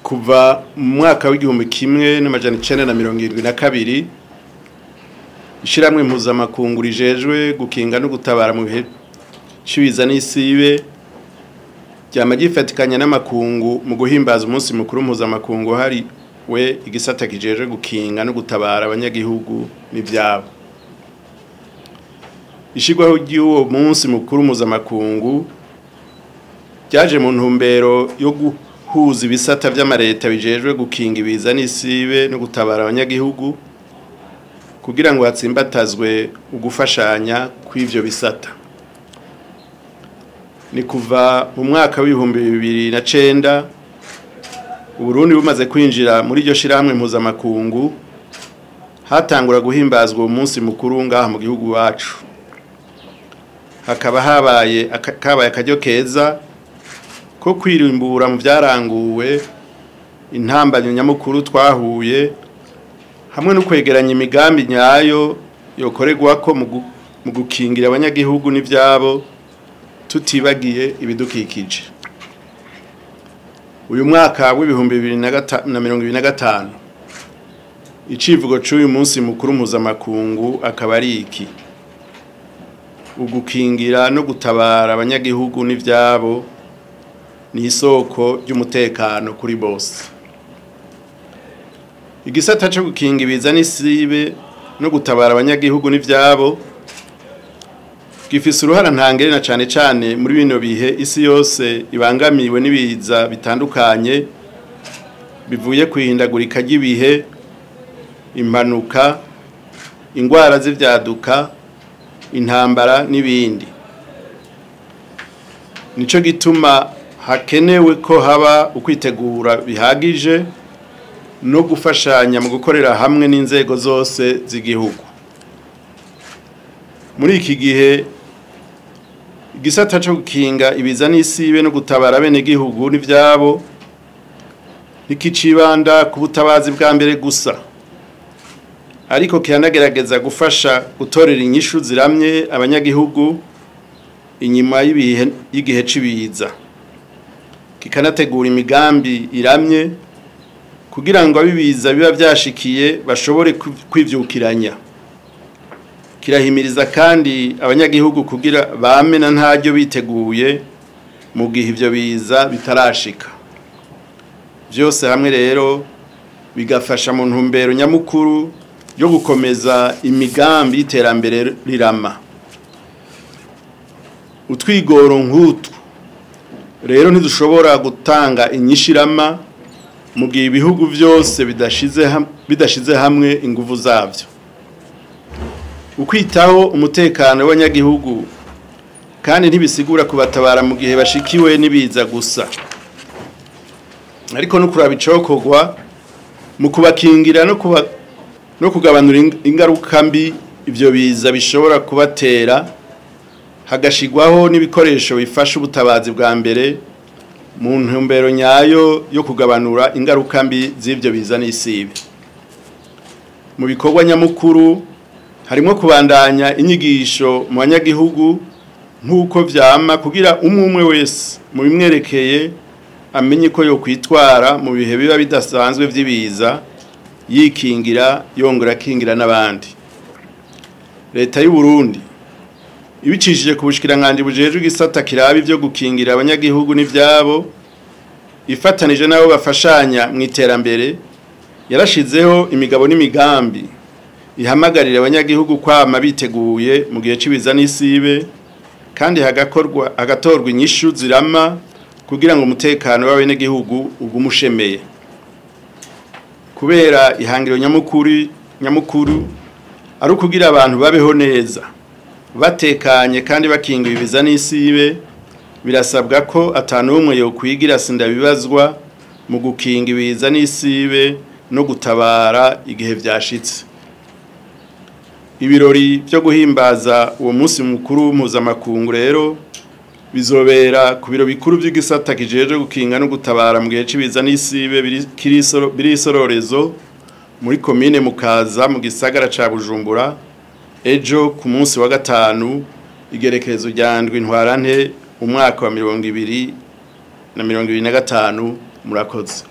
kuva mu mwaka w'igihumbi kimwe n'amajana 1972 ishiramwe mpuzamakungu rijejwe gukinga no gutabara mu bihe cibiza n'isibe ryama gifatikanya n'amakungu mu guhimbaza umunsi mukuru mpuzamakungu hari we igisata kijejwe gukinga no gutabara abanyagihugu n'ivyabo. Ishigwaho ry'uwo munsi mukuru mpuzamakungu ryaje mu ntumbero yo guhuza ibisata vy'amareta bijejwe gukinga ibiza n'isibe no gutabara abanyagihugu kugira ngo hatsimbatazwe ugufashanya kw'ivyo bisata. Ni kuva mu mwaka w'ibihumbi 2009 Uburundi bumaze kwinjira muri iryo shirahamwe mpuzamakungu hatangura guhimbazwa umunsi mukuru ngaha mu gihugu wacu. Hakaba habaye akaryo keza ko kwirimbura mu vyaranguwe intambanyo nyamukuru twahuye hamwe no kwegeranya imigambi nyayo yokorerwako mu gukingira abanyagihugu n'ivyabo tutibagiye ibidukikije. Uyu mwaka w'ibihumbi 2025 icivugo c'uyu munsi mukuru mpuzamakungu akaba ari iki: ugukingira no gutabara abanyagihugu n'ivyabo ni isoko ry'umutekano kuri bose. Igisata cyo gukinga ibiza n'isibe no gutabara abanyagihugu n'ivyabo gifise uruhara ntangere na cane muri bino bihe isi yose ibangamiwe n'ibiza bitandukanye bivuye kwihindagurika ry'ibihe, impanuka, ingwara z'ivyaduka, intambara n'ibindi. Nico gituma hakenewe ko haba ukwitegura bihagije no gufashanya mu gukorera hamwe n'inzego zose z'igihugu. Muri iki gihe igisata cyo gukinga ibiza n'isibe no gutabara bene gihugu n'ivyabo nikicibanda ku butabazi bwa mbere gusa, ariko kiranagerageza gufasha gutorera inyishu ziramye abanyagihugu inyuma y'igihe cibiza, kikanategura imigambi iramye kugira ngo abibiza biba vyashikiye bashobore kwivyukiranya. Kirahimiriza kandi abanyagihugu kugira bamena ntaryo biteguye mu gihe ivyo biza bitarashika. Vyose hamwe rero bigafasha mu ntumbero nyamukuru yo gukomeza imigambi y'iterambere rirama. Utwigoro nk'utu rero ntidushobora gutanga inyishirama mu gihe ibihugu vyose bidashize hamwe inguvu zavyo. Ukwitaho umutekano w'abanyagihugu kandi ntibisigura kubatabara mu gihe bashikiwe n'ibiza gusa, ariko no kuraba icokorwa mu kubakingira no kugabanura ingaruka mbi ivyo biza bishobora kubatera, hagashigwaho n'ibikoresho bifasha ubutabazi bwa mbere mu ntumbero nyayo yo kugabanura ingaruka mbi z'ivyo biza n'isibe. Mu bikorwa nyamukuru harimo kubandanya inyigisho mu banyagihugu nk'uko vyama kugira umwe wese mu bimwerekeye amenye ko yo kwitwara mu bihe biba bidasanzwe vy'ibiza, yikingira yongera akingira n'abandi. Leta y'u Burundi ibicishije ku bushikiranganje bujejwe igisata kiraba ivyo gukingira abanyagihugu n'ivyabo ifatanije nabo bafashanya mu iterambere, yarashizeho imigabo n'imigambi ihamagarira abanyagihugu kwama biteguye mu gihe cibiza n'isibe kandi hagatorwa inyishu zirama kugira ngo umutekano w'abene gihugu ugumushemeye. Kubera ihangiro nyamukuru ari ukugira abantu babeho neza batekanye kandi bakinga ibiza n'isibe, birasabwa ko atanumwe yo kwigira sindabibazwa mu gukinga ibiza n'isibe no gutabara igihe vyashitse. Ibirori byo guhimbaza uwo munsi mukuru mpuzamakungu rero bizobera ku biro bikuru by'igisata kijeje gukinga no gutabara mu gihe cibiza n'isibe biri isororezo muri komine Mukaza mu gisagara ca Bujumbura ejo ku munsi wa gatanu igerekezo rya ndwi ntwarante umwaka wa 2025. Murakoze.